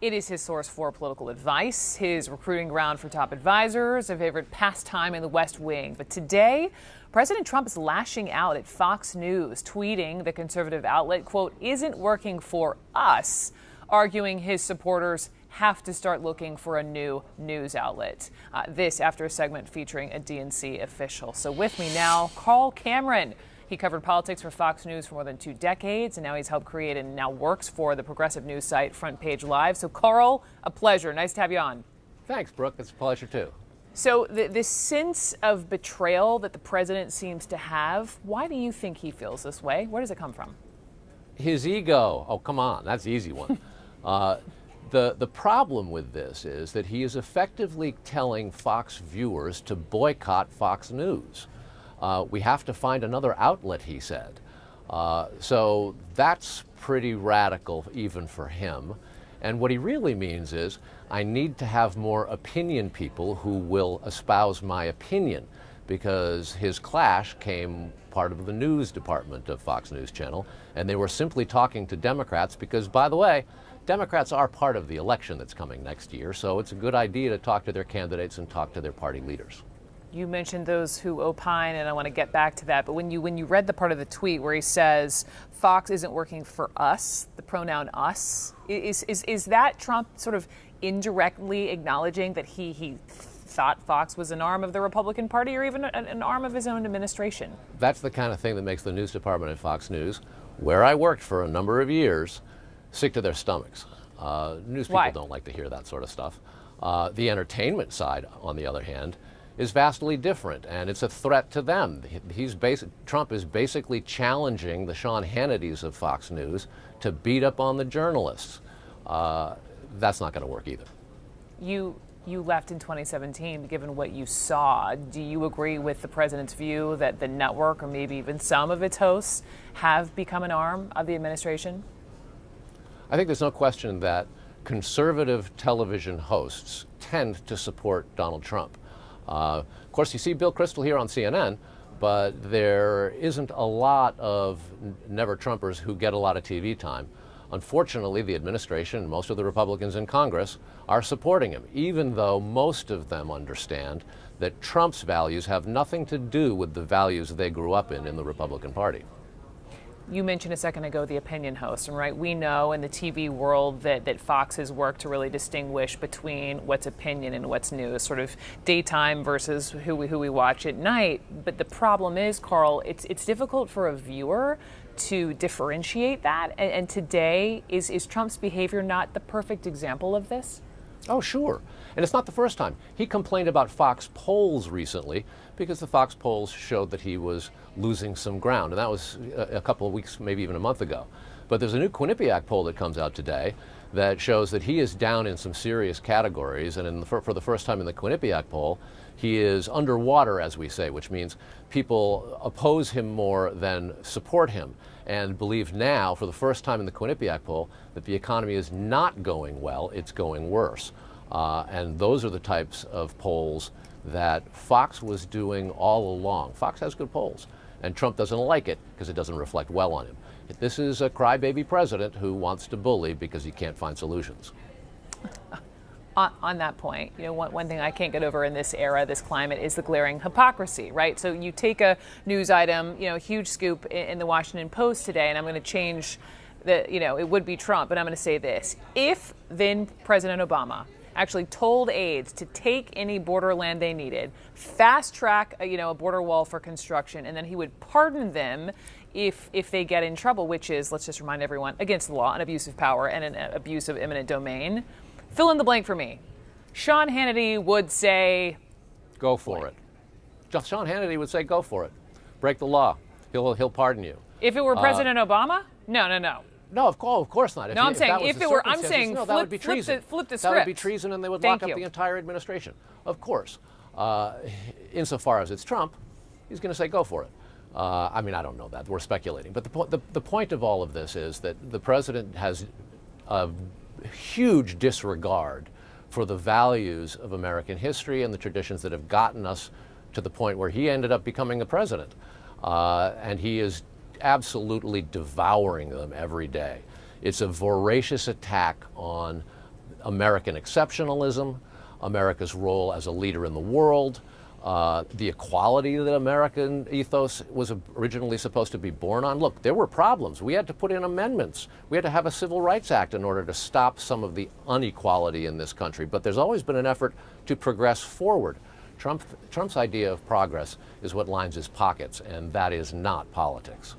It is his source for political advice, his recruiting ground for top advisors, a favorite pastime in the West Wing. But today, President Trump is lashing out at Fox News, tweeting the conservative outlet, quote, "isn't working for us," arguing his supporters have to start looking for a new news outlet. This after a segment featuring a DNC official. So with me now, Carl Cameron. He covered politics for Fox News for more than 2 decades, and now he's helped create and now works for the progressive news site Front Page Live. So, Carl, a pleasure. Nice to have you on. Thanks, Brooke. It's a pleasure, too. So, this sense of betrayal that the president seems to have, why do you think he feels this way? Where does it come from? His ego. Oh, come on. That's the easy one. The problem with this is that he is effectively telling Fox viewers to boycott Fox News. We have to find another outlet, he said. So that's pretty radical even for him. And what he really means is, I need to have more opinion people who will espouse my opinion, because his clash came part of the news department of Fox News Channel, and they were simply talking to Democrats because, by the way, Democrats are part of the election that's coming next year, so it's a good idea to talk to their candidates and talk to their party leaders. You mentioned those who opine, and I want to get back to that. But when you read the part of the tweet where he says Fox isn't working for us, the pronoun us, is that Trump sort of indirectly acknowledging that he thought Fox was an arm of the Republican Party or even an arm of his own administration? That's the kind of thing that makes the news department at Fox News, where I worked for a number of years, sick to their stomachs. News people don't like to hear that sort of stuff. The entertainment side, on the other hand, is vastly different, and it's a threat to them. Trump is basically challenging the Sean Hannitys of Fox News to beat up on the journalists. That's not going to work either. You left in 2017, given what you saw. Do you agree with the president's view that the network, or maybe even some of its hosts, have become an arm of the administration? I think there's no question that conservative television hosts tend to support Donald Trump. Of course, you see Bill Kristol here on CNN, but there isn't a lot of never-Trumpers who get a lot of TV time. Unfortunately, the administration and most of the Republicans in Congress are supporting him, even though most of them understand that Trump's values have nothing to do with the values they grew up in the Republican Party. You mentioned a second ago the opinion host, and right, we know in the TV world that Fox has worked to really distinguish between what's opinion and what's news, sort of daytime versus who we watch at night. But the problem is, Carl, it's difficult for a viewer to differentiate that. And today, is Trump's behavior not the perfect example of this? Oh, sure. And it's not the first time. He complained about Fox polls recently because the Fox polls showed that he was losing some ground. And that was a couple of weeks, maybe even a month ago. But there's a new Quinnipiac poll that comes out today that shows that he is down in some serious categories. And for the first time in the Quinnipiac poll, he is underwater, as we say, which means people oppose him more than support him, and believe now, for the first time in the Quinnipiac poll, that the economy is not going well, it's going worse. And those are the types of polls that Fox was doing all along. Fox has good polls, and Trump doesn't like it because it doesn't reflect well on him. This is a crybaby president who wants to bully because he can't find solutions. On that point, one thing I can't get over in this era, this climate, is the glaring hypocrisy, right? So you take a news item, huge scoop in the Washington Post today, and I'm going to change it would be Trump, but I'm going to say this. If then President Obama actually told aides to take any borderland they needed, fast track a border wall for construction, and then he would pardon them if they get in trouble, which is, let's just remind everyone, against the law, an abuse of power and an abuse of eminent domain. Fill in the blank for me. Sean Hannity would say, go for it. Sean Hannity would say, go for it. Break the law. He'll pardon you. If it were President Obama? No. No, of course not. I'm saying if it were, I'm saying that would be treason. Flip the script. That would be treason, and they would lock up the entire administration. Of course. Insofar as it's Trump, he's going to say, go for it. I mean, I don't know that. We're speculating. But the point of all of this is that the president has a huge disregard for the values of American history and the traditions that have gotten us to the point where he ended up becoming the president. And he is absolutely devouring them every day. It's a voracious attack on American exceptionalism, America's role as a leader in the world, the equality that American ethos was originally supposed to be born on. Look, there were problems. We had to put in amendments. We had to have a Civil Rights Act in order to stop some of the inequality in this country. But there's always been an effort to progress forward. Trump's idea of progress is what lines his pockets, and that is not politics.